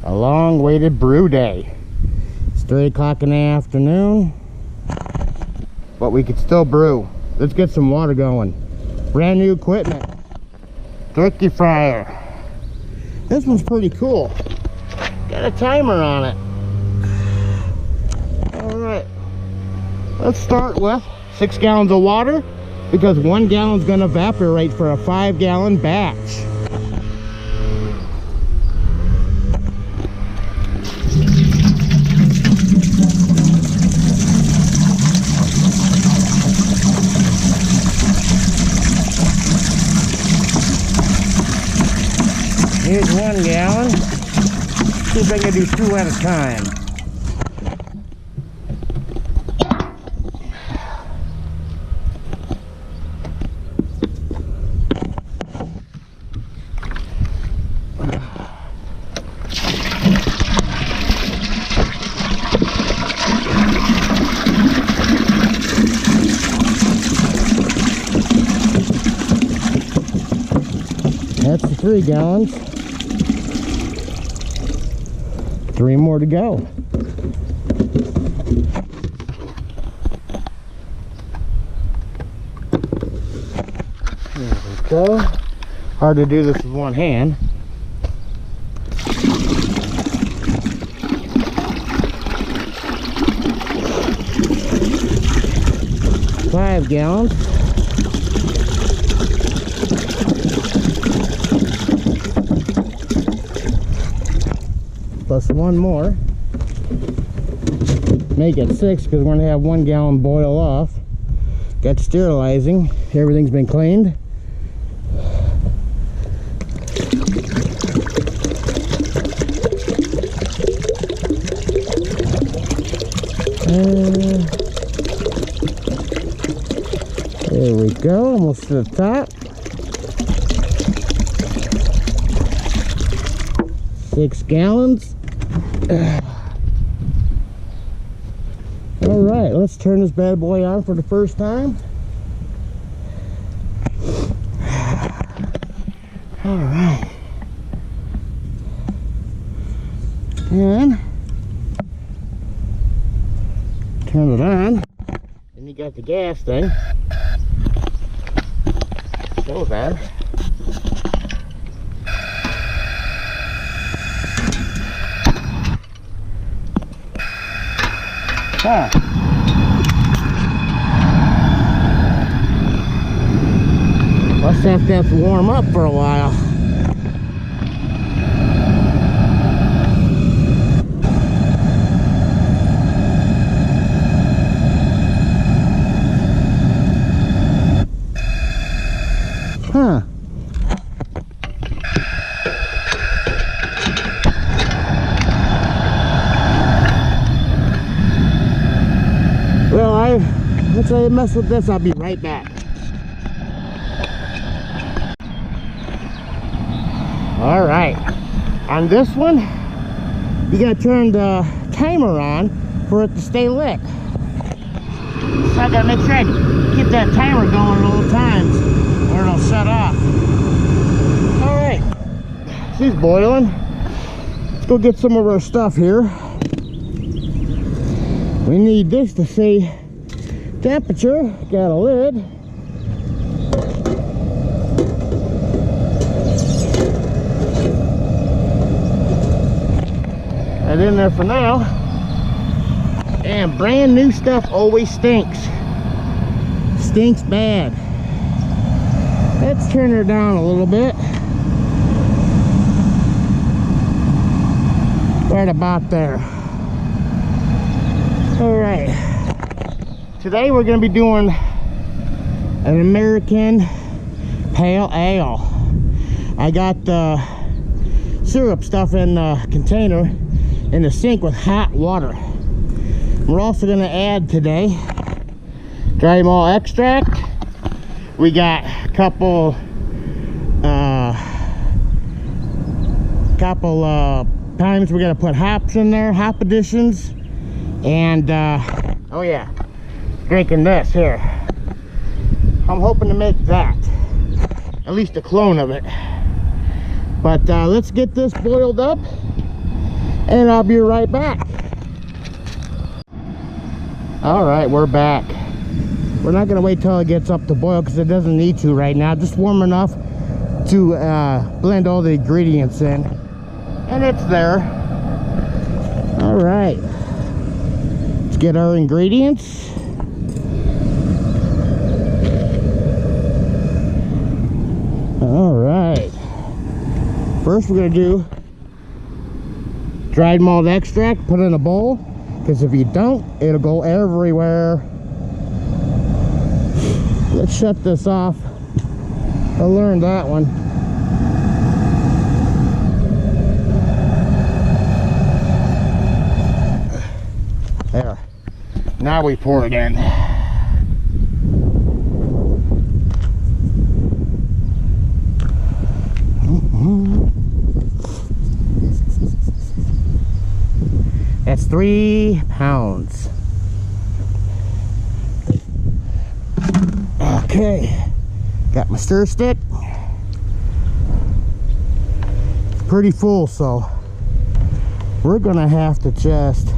A long-awaited brew day. It's 3 o'clock in the afternoon, but we could still brew. Let's get some water going. Brand new equipment. Turkey fryer. This one's pretty cool. Got a timer on it. Alright. Let's start with 6 gallons of water, because 1 gallon is going to evaporate for a 5-gallon batch. Here's 1 gallon. See if I can do 2 at a time. That's the 3 gallons. 3 more to go. There we go. Hard to do this with one hand. Five gallons. Plus 1 more. Make it 6 because we're going to have 1 gallon boil off. Got sterilizing. Everything's been cleaned. There we go. Almost to the top. 6 gallons. All right, let's turn this bad boy on for the first time. All right. And turn it on. And you got the gas thing. So then. Huh. Must have to warm up for a while. Huh. Well, once I mess with this, I'll be right back. All right, on this one, you gotta turn the timer on for it to stay lit. So I gotta make sure I keep that timer going at all times, or it'll shut off. All right, she's boiling. Let's go get some of our stuff here. We need this to say temperature. Got a lid. That in there for now. And brand new stuff always stinks. Stinks bad. Let's turn her down a little bit. Right about there. All right, today we're going to be doing an American Pale Ale. I got the syrup stuff in the container in the sink with hot water. We're also going to add today dry malt extract. We got a couple times we're going to put hops in there, hop additions. And oh yeah, drinking this here. I'm hoping to make that, at least a clone of it. But let's get this boiled up and I'll be right back. All right, we're back. We're not gonna wait till it gets up to boil because it doesn't need to right now. Just warm enough to blend all the ingredients in, and it's there. All right, let's get our ingredients. All right, first we're gonna do dried malt extract. Put it in a bowl, because if you don't, it'll go everywhere. Let's shut this off. I learned that one. There. Now we pour it in. That's 3 pounds. Okay, got my stir stick. It's pretty full, so we're gonna have to just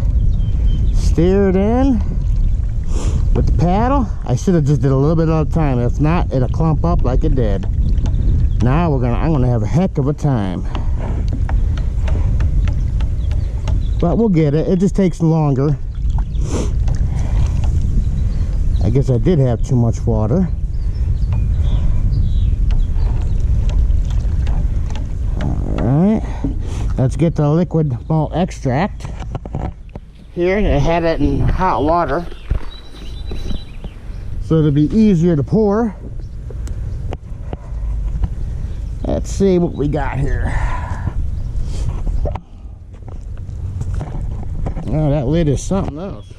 stir it in with the paddle. I should have just did a little bit at a time. If not, it'll clump up like it did. Now I'm gonna have a heck of a time. But we'll get it. It just takes longer. I guess I did have too much water. Alright, let's get the liquid malt extract. Here, I had it in hot water, so it'll be easier to pour. Let's see what we got here. Oh, that lid is something else.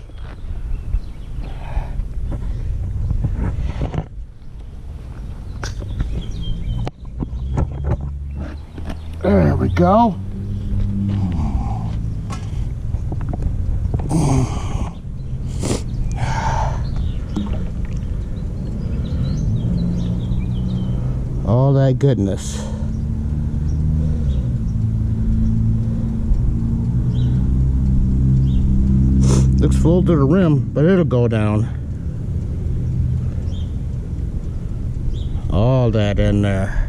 There we go. All that goodness. Looks full to the rim, but it'll go down. All that in there.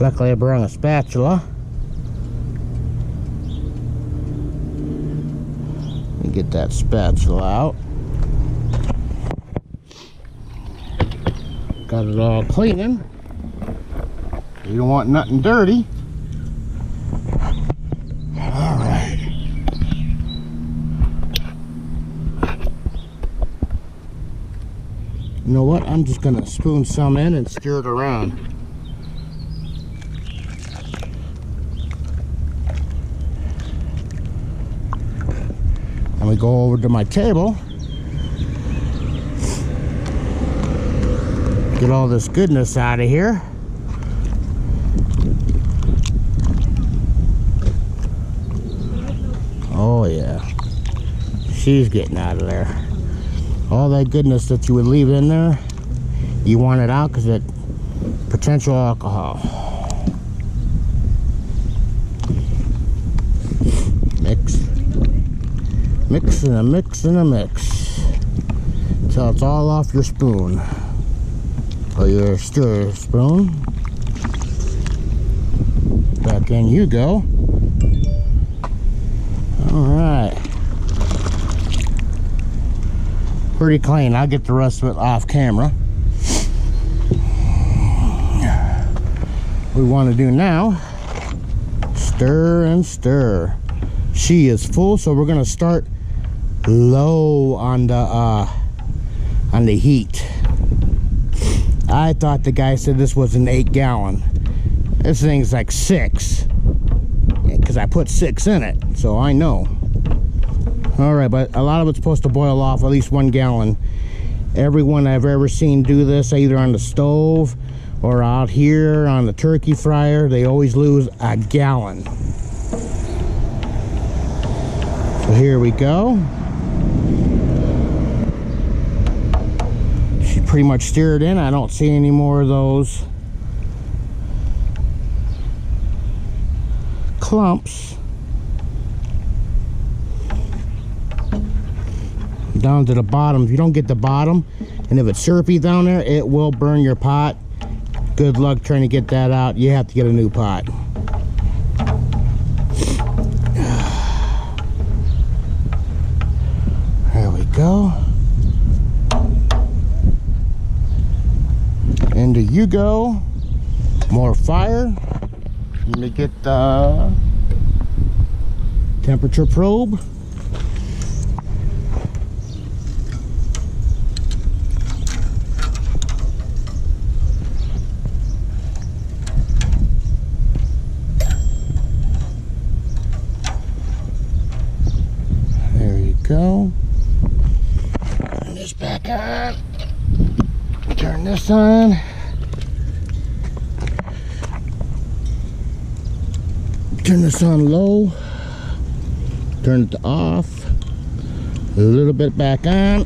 Luckily I brought a spatula. Let me get that spatula out. Got it all cleaning. You don't want nothing dirty. Alright. You know what? I'm just gonna spoon some in and stir it around. And we go over to my table. Get all this goodness out of here. Oh yeah, she's getting out of there. All that goodness that you would leave in there, you want it out because it potential alcohol. Mix, mix and a mix and a mix until it's all off your spoon or your stir spoon. Back in you go. Alright. Pretty clean. I'll get the rest of it off camera. What we want to do now, stir and stir. She is full, so we're going to start low on the heat. I thought the guy said this was an 8-gallon. This thing's like 6. Because I put 6 in it, so I know. Alright, but a lot of it's supposed to boil off at least 1 gallon. Everyone I've ever seen do this, either on the stove or out here on the turkey fryer, they always lose a gallon. So here we go. She pretty much stirred in. I don't see any more of those clumps down to the bottom. If you don't get the bottom, and if it's syrupy down there, it will burn your pot. Good luck trying to get that out. You have to get a new pot. There we go. And there you go. More fire. Let me get the temperature probe. There you go. Turn this back on. Turn this on. Turn this on low. Turn it to off. A little bit back on.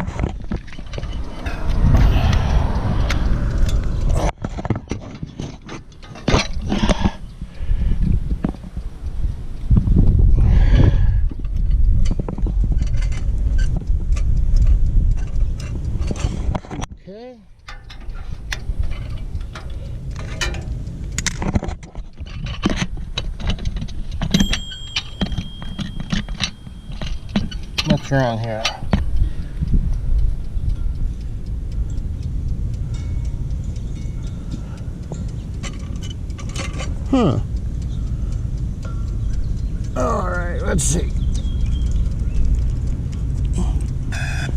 Okay. What's wrong here? Huh. All right, let's see.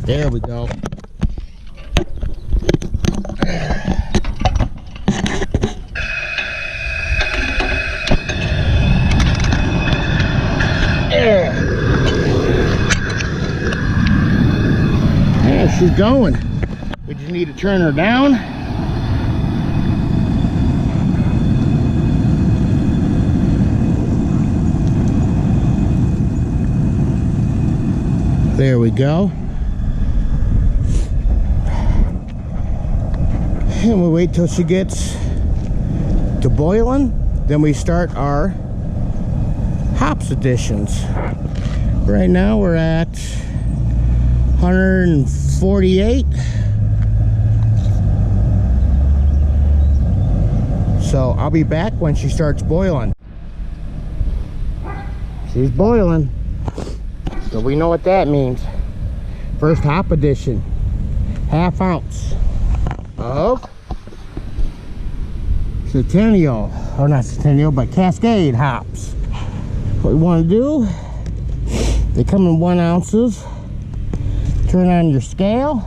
There we go. She's going. We just need to turn her down. There we go. And we'll wait till she gets to boiling. Then we start our hops additions. Right now we're at 148. So I'll be back when she starts boiling. She's boiling. So we know what that means. First hop addition. 1/2 ounce of Centennial, or not Centennial, but Cascade hops. What we want to do, they come in 1 ounces. Turn on your scale.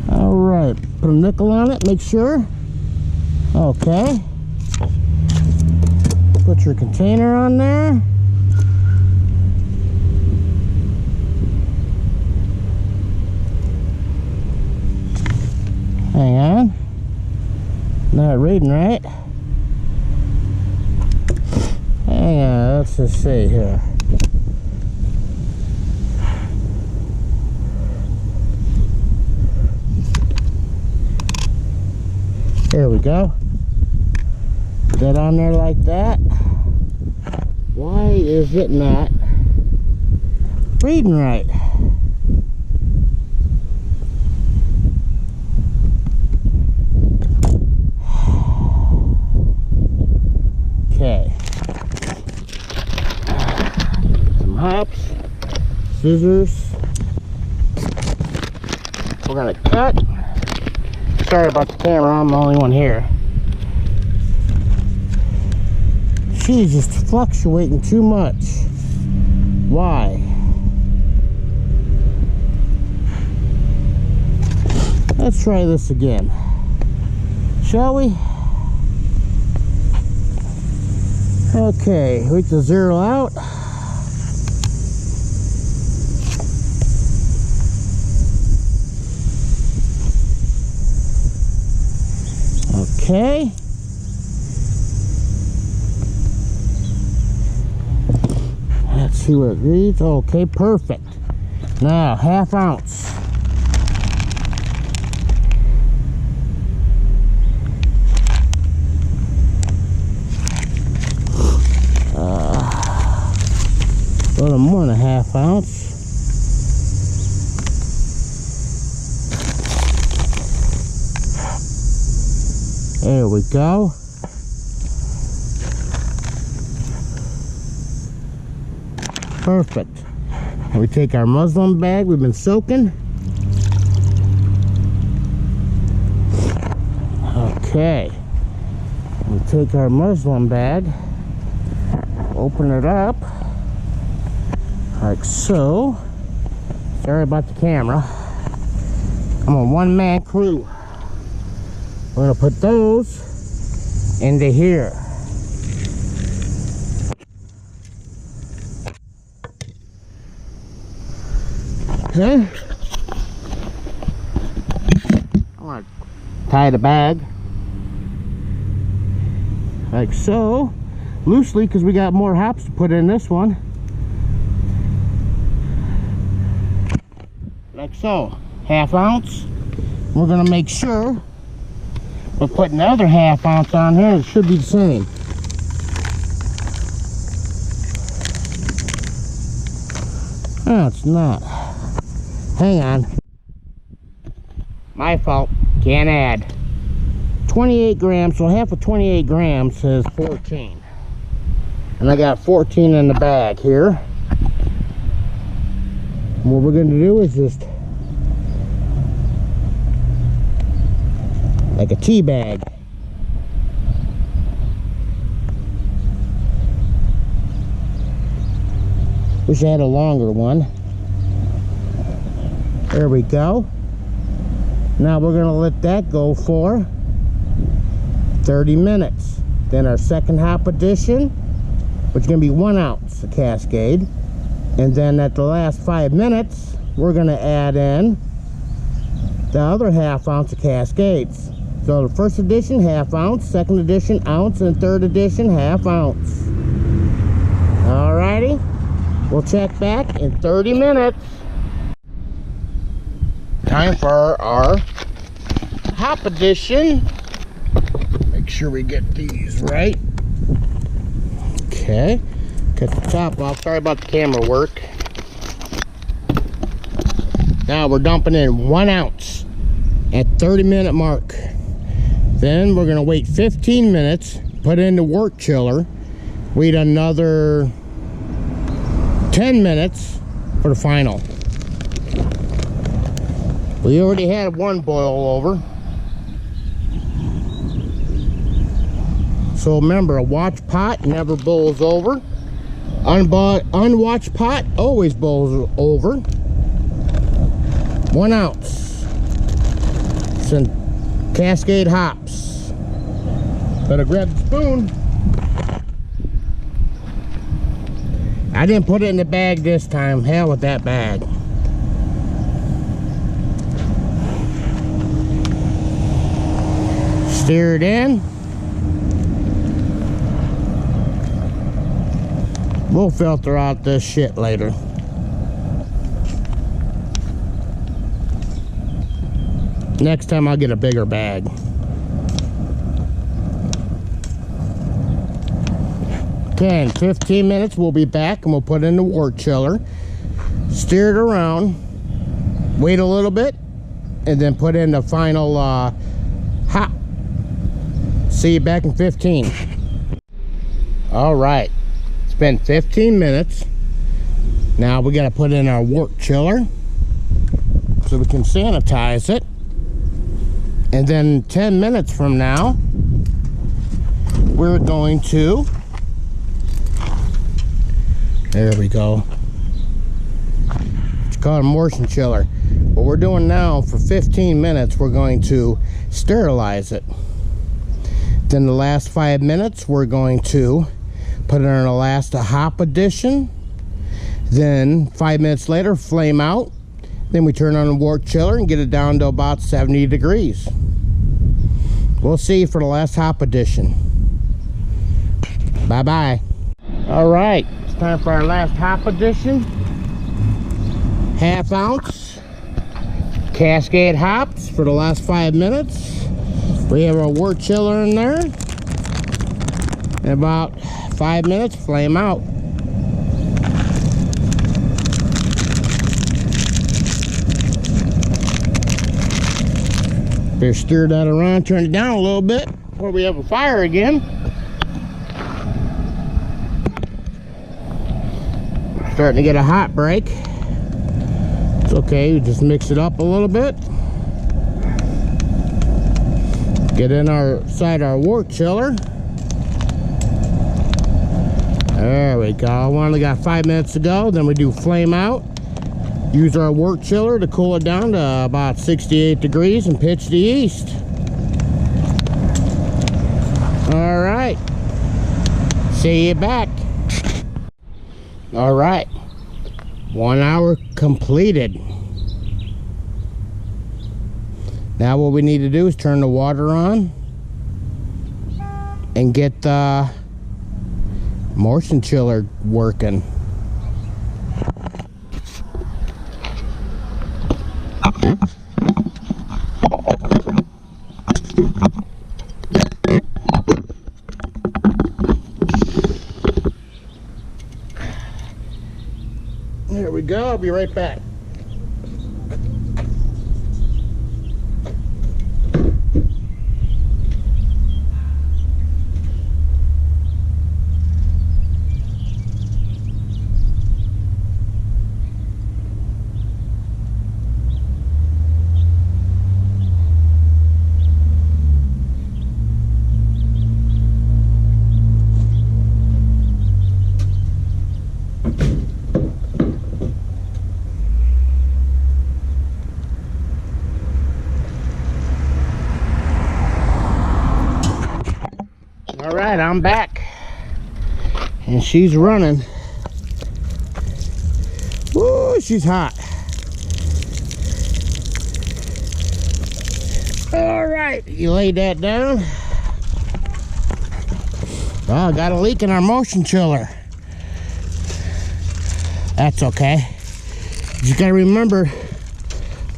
All right, put a nickel on it, make sure. Okay. Put your container on there. Hang on. Not reading right. Hang on, let's just see here. There we go. Put that on there like that. Why is it not reading right? Okay. Some hops, scissors. We're gonna cut. Sorry about the camera, I'm the only one here. She's just fluctuating too much. Why? Let's try this again. Shall we? Okay, wait to zero out. Okay. Let's see what it reads. Okay, perfect. Now, 1/2 ounce. more than a half ounce. There we go. Perfect. And we take our muslin bag we've been soaking. Okay. We take our muslin bag, open it up like so. Sorry about the camera. I'm a one-man crew. We're gonna put those into here. Okay. I want to tie the bag like so, loosely, because we got more hops to put in this one. Like so, half ounce. We're gonna make sure we're putting the other half ounce on here. It should be the same. No, it's not. Hang on. My fault. Can't add. 28 grams, so half of 28 grams is 14. And I got 14 in the bag here. And what we're going to do is just like a tea bag. Wish I had a longer one. There we go. Now we're going to let that go for 30 minutes. Then our second hop addition, which is going to be 1 ounce of Cascade. And then at the last 5 minutes, we're going to add in the other half ounce of Cascades. So the first addition, half ounce, second addition, ounce, and third addition, half ounce. Alrighty, we'll check back in 30 minutes. Time for our hop addition. Make sure we get these right. Okay, cut the top off. Sorry about the camera work. Now we're dumping in 1 ounce at 30-minute mark. Then we're gonna wait 15 minutes, put it in the wort chiller, wait another 10 minutes for the final. We already had one boil over. So remember, a watch pot never boils over. Unwatched pot always boils over. 1 ounce. Some Cascade hops. Better grab the spoon. I didn't put it in the bag this time. Hell with that bag. Stir it in. We'll filter out this shit later. Next time I'll get a bigger bag. Okay, in 15 minutes we'll be back and we'll put it in the wort chiller. Stir it around. Wait a little bit. And then put in the final hop. See you back in 15. Alright. It's been 15 minutes. Now we gotta put in our wort chiller so we can sanitize it. And then 10 minutes from now, we're going to, there we go. It's called a immersion chiller. What we're doing now for 15 minutes, we're going to sterilize it. Then the last 5 minutes, we're going to put it in our last hop addition. Then 5 minutes later, flame out. Then we turn on the wort chiller and get it down to about 70 degrees. We'll see you for the last hop addition. Bye-bye. All right, it's time for our last hop addition. Half ounce Cascade hops for the last 5 minutes. We have our wort chiller in there. In about 5 minutes, flame out. Better stir that around, turn it down a little bit before we have a fire again. Starting to get a hot break. It's okay, we just mix it up a little bit. Get inside our wort chiller. There we go. We only got 5 minutes to go. Then we do flame out. Use our wort chiller to cool it down to about 68 degrees and pitch the yeast. All right. See you back. All right. 1 hour completed. Now what we need to do is turn the water on and get the motion chiller working. There we go. I'll be right back. All right, I'm back, and she's running. Woo, she's hot. All right, you lay that down. Oh, got a leak in our motion chiller. That's okay. You gotta remember,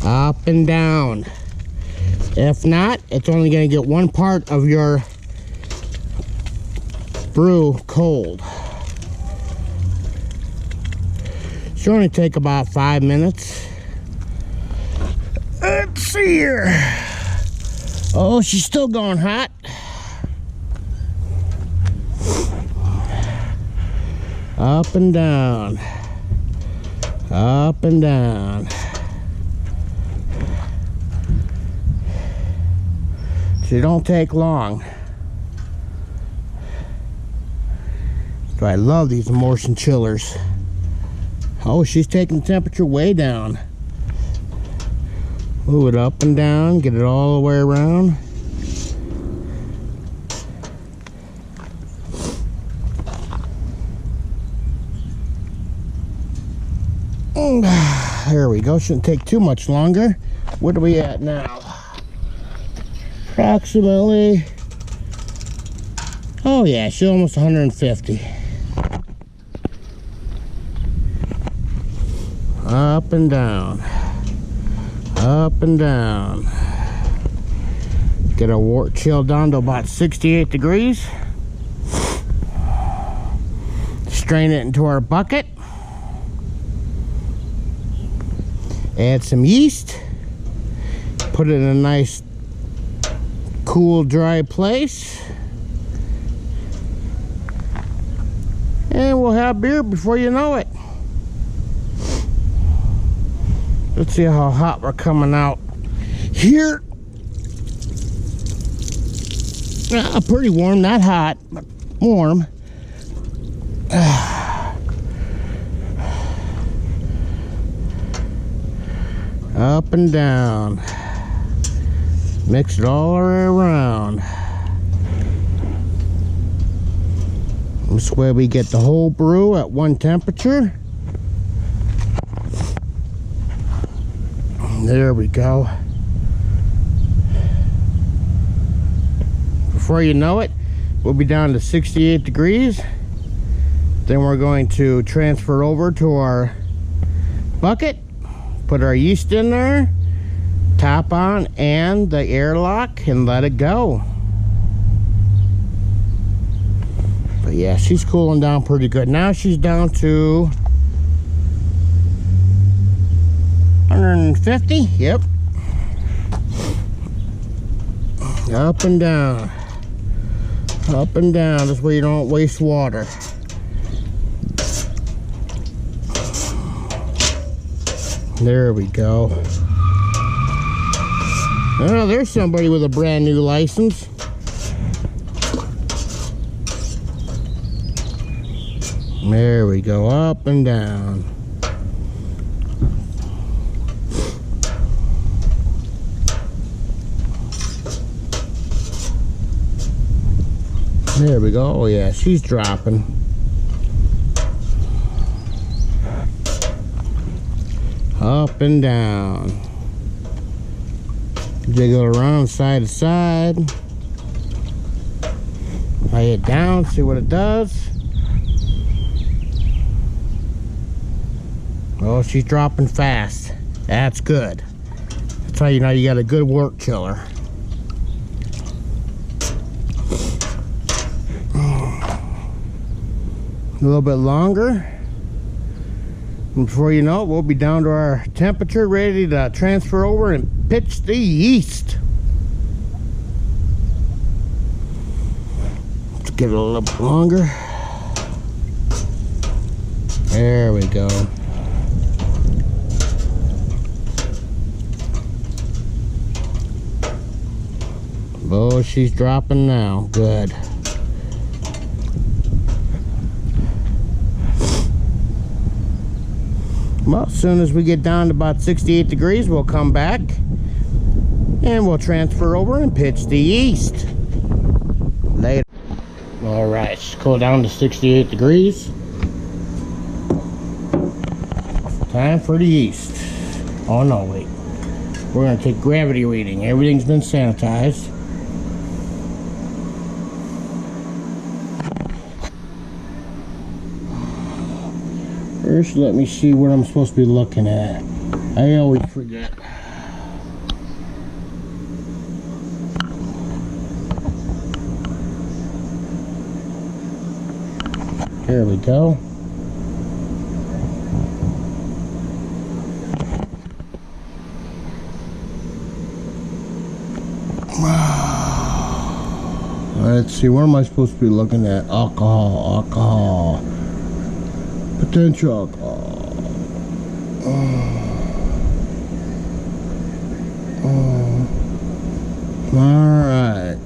up and down. If not, it's only gonna get one part of your brew cold. Should only take about 5 minutes. Let's see here. Oh, she's still going hot. Up and down. Up and down. She don't take long. I love these motion chillers. Oh, she's taking the temperature way down. Move it up and down, get it all the way around. There we go. Shouldn't take too much longer. What are we at now? Approximately. Oh yeah, she's almost 150. Up and down. Up and down. Get our wort chill down to about 68 degrees. Strain it into our bucket. Add some yeast. Put it in a nice, cool, dry place. And we'll have beer before you know it. Let's see how hot we're coming out here. Pretty warm, not hot, but warm. Up and down. Mix it all around. This way we get the whole brew at one temperature. There we go. Before you know it, we'll be down to 68 degrees. Then we're going to transfer over to our bucket, put our yeast in there, top on and the airlock, and let it go. But yeah, she's cooling down pretty good. Now she's down to 150. Yep. Up and down. Up and down. This way you don't waste water. There we go. Oh, there's somebody with a brand new license. There we go, up and down. There we go. Oh yeah, she's dropping. Up and down. Jiggle around side to side. Lay it down, see what it does. Oh, she's dropping fast. That's good. That's how you know you got a good work killer. A little bit longer. And before you know it, we'll be down to our temperature, ready to transfer over and pitch the yeast. Let's get it a little bit longer. There we go. Oh, she's dropping now. Good. Well, as soon as we get down to about 68 degrees, we'll come back and we'll transfer over and pitch the yeast. Later. All right, let's cool down to 68 degrees. Time for the yeast. Oh no, wait. We're gonna take gravity reading. Everything's been sanitized. First, let me see what I'm supposed to be looking at. I always forget. There we go. Let's see, what am I supposed to be looking at? Alcohol. Potential alcohol. Alright.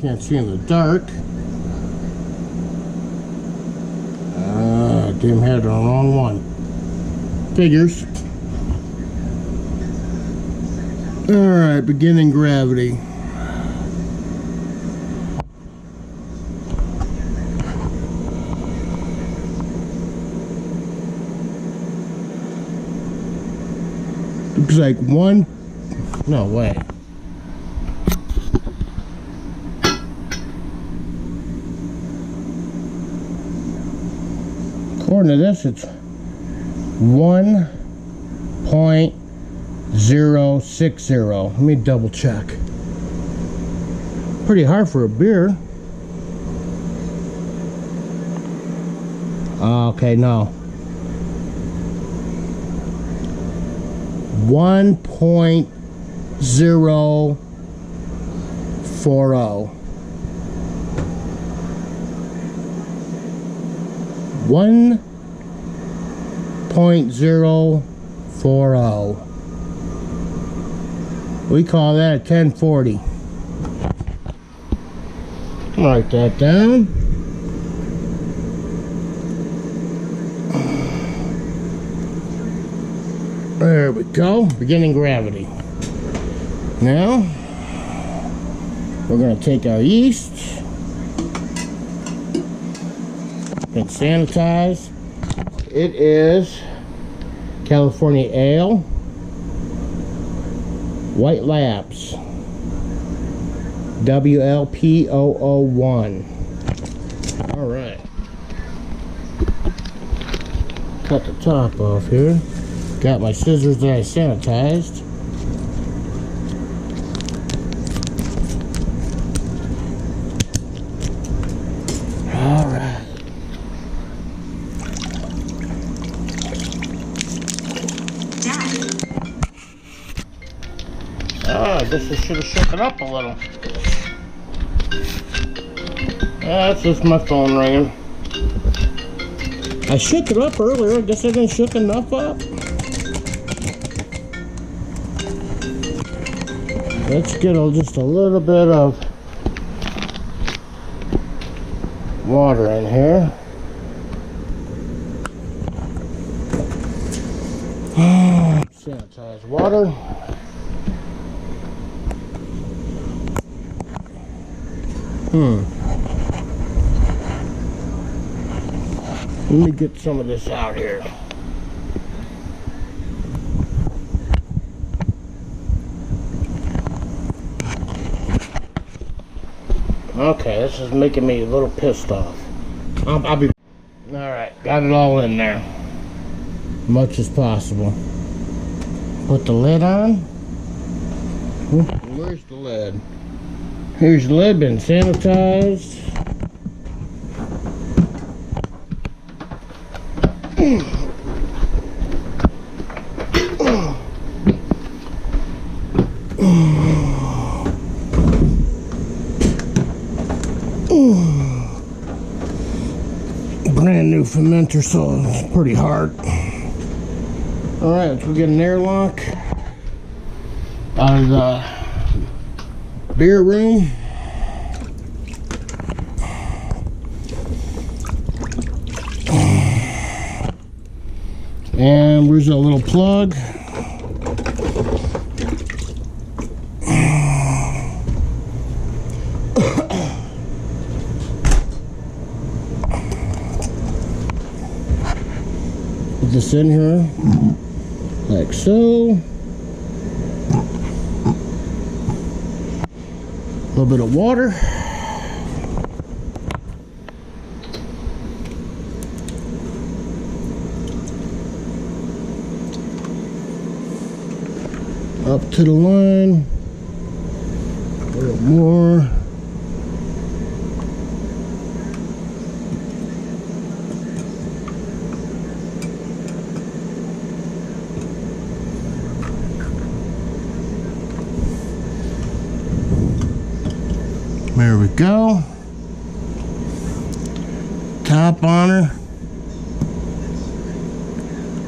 Can't see in the dark. Damn, had the wrong one. Figures. Alright, beginning gravity. Looks like one. No way. According to this, it's 1.060. Let me double check. Pretty hard for a beer. Okay, no. 1.040. 1.040. We call that a 1040. Write that down. There we go. Beginning gravity. Now we're going to take our yeast and sanitize. It is California Ale, White Labs, WLP001. All right. Cut the top off here. Got my scissors that I sanitized. I guess I should have shook it up a little. That's just my phone ringing. I shook it up earlier. I guess I didn't shook enough up. Let's get just a little bit of water in here. Sanitize water. Let me get some of this out here. Okay, this is making me a little pissed off. I'll be... Alright, got it all in there. Much as possible. Put the lid on. Where's the lid? Here's the lid, been sanitized. Brand new fermenter, so it's pretty hard. Alright, let's go get an airlock out of the beer room. And where's that little plug? Put this in here, like so. A little bit of water. Up to the line. A little more. There we go. Top on her.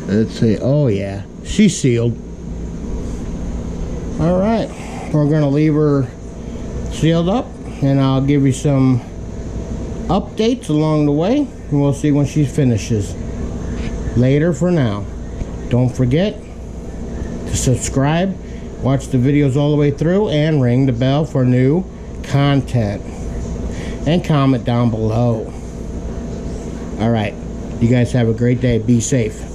Let's see. Oh yeah, she's sealed. All right, we're gonna leave her sealed up, and I'll give you some updates along the way, and we'll see when she finishes. Later for now. Don't forget to subscribe, watch the videos all the way through, and ring the bell for new content, and comment down below. All right, you guys have a great day. Be safe.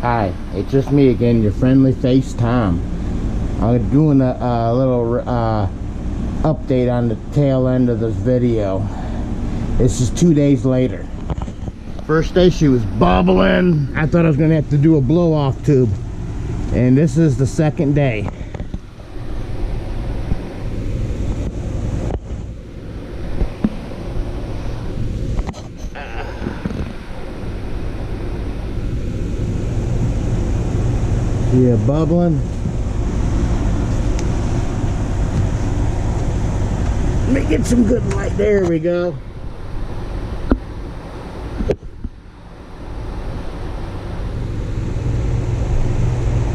Hi, it's just me again, your friendly face Tom. I'm doing a little update on the tail end of this video. This is 2 days later. First day she was bubbling. I thought I was gonna have to do a blow off tube, and this is the second day. Yeah, bubbling. Let me get some good light. There we go.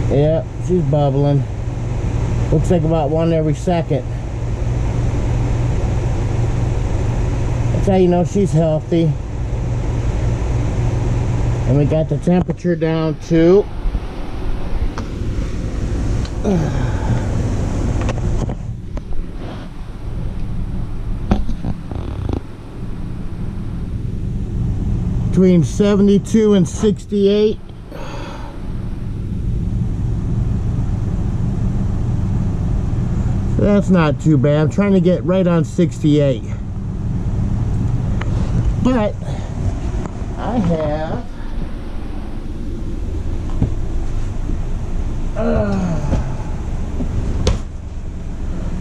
Yeah, she's bubbling. Looks like about one every second. That's how you know she's healthy. And we got the temperature down to 72 and 68. So that's not too bad. I'm trying to get right on 68. But I have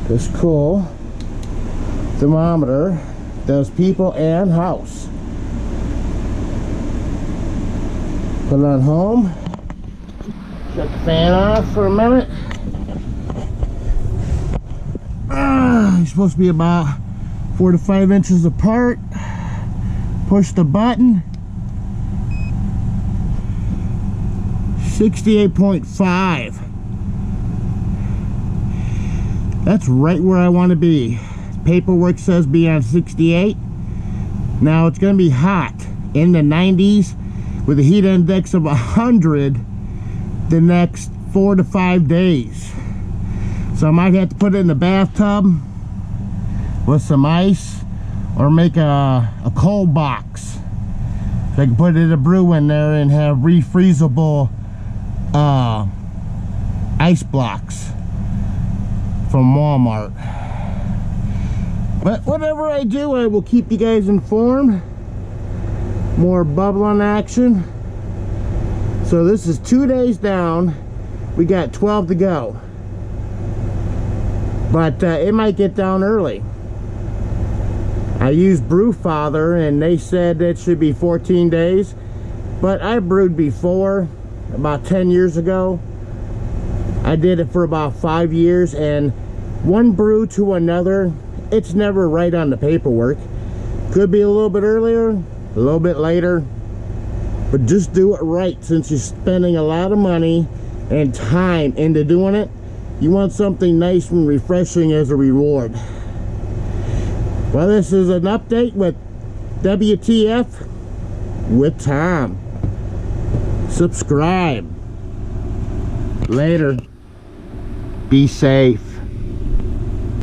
this cool thermometer, does people and house. Put it on home, shut the fan off for a minute. You're supposed to be about 4 to 5 inches apart. Push the button. 68.5. That's right where I want to be. Paperwork says be on 68. Now it's going to be hot in the 90s with a heat index of 100 the next 4 to 5 days. So I might have to put it in the bathtub with some ice, or make a cold box. So I can put it in a brew in there and have refreezable ice blocks from Walmart. But whatever I do, I will keep you guys informed. More bubbling action. So this is 2 days down. We got 12 to go. But it might get down early. I used Brew Father and they said it should be 14 days. But I brewed before, about 10 years ago. I did it for about 5 years, and one brew to another, it's never right on the paperwork. Could be a little bit earlier, a little bit later, but just do it right. Since you're spending a lot of money and time into doing it, you want something nice and refreshing as a reward. Well, this is an update with WTF with Tom. Subscribe. Later. Be safe.